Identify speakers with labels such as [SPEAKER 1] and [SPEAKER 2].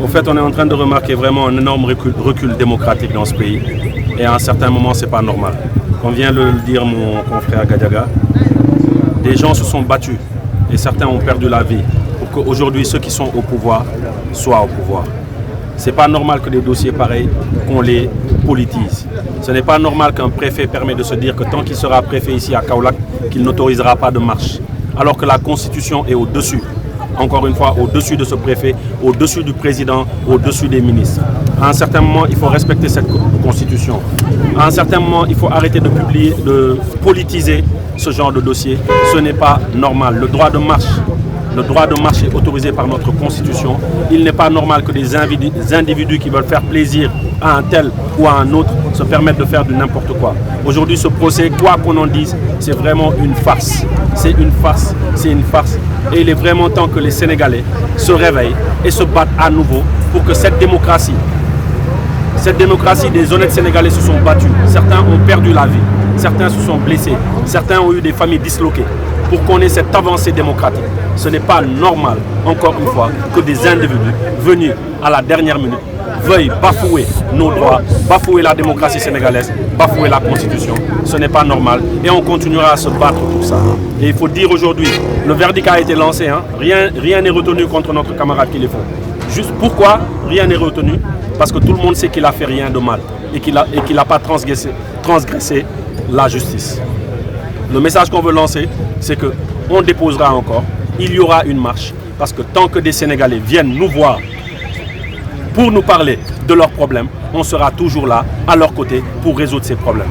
[SPEAKER 1] Au fait, on est en train de remarquer vraiment un énorme recul démocratique dans ce pays. Et à un certain moment, ce n'est pas normal. Comme vient de le dire mon confrère Gadiaga, des gens se sont battus et certains ont perdu la vie pour qu'aujourd'hui ceux qui sont au pouvoir soient au pouvoir. Ce n'est pas normal que des dossiers pareils, qu'on les politise. Ce n'est pas normal qu'un préfet permette de se dire que tant qu'il sera préfet ici à Kaolack, qu'il n'autorisera pas de marche. Alors que la Constitution est au-dessus. Encore une fois, au-dessus de ce préfet, au-dessus du président, au-dessus des ministres. À un certain moment, il faut respecter cette Constitution. À un certain moment, il faut arrêter de politiser ce genre de dossier. Ce n'est pas normal. Le droit de marche est autorisé par notre Constitution. Il n'est pas normal que des individus qui veulent faire plaisir à un tel ou à un autre se permettent de faire du n'importe quoi. Aujourd'hui, ce procès, quoi qu'on en dise, c'est vraiment une farce. C'est une farce, c'est une farce. Et il est vraiment temps que les Sénégalais se réveillent et se battent à nouveau pour que cette démocratie, des honnêtes Sénégalais se sont battus. Certains ont perdu la vie, certains se sont blessés, certains ont eu des familles disloquées. Pour qu'on ait cette avancée démocratique, ce n'est pas normal, encore une fois, que des individus venus à la dernière minute veuillent bafouer nos droits, bafouer la démocratie sénégalaise, bafouer la Constitution. Ce n'est pas normal et on continuera à se battre pour ça. Et il faut dire aujourd'hui, le verdict a été lancé, hein. Rien n'est retenu contre notre camarade qui les font. Juste pourquoi rien n'est retenu? Parce que tout le monde sait qu'il n'a fait rien de mal et qu'il n'a pas transgressé la justice. Le message qu'on veut lancer, c'est qu'on déposera encore, il y aura une marche, parce que tant que des Sénégalais viennent nous voir pour nous parler de leurs problèmes, on sera toujours là, à leur côté, pour résoudre ces problèmes.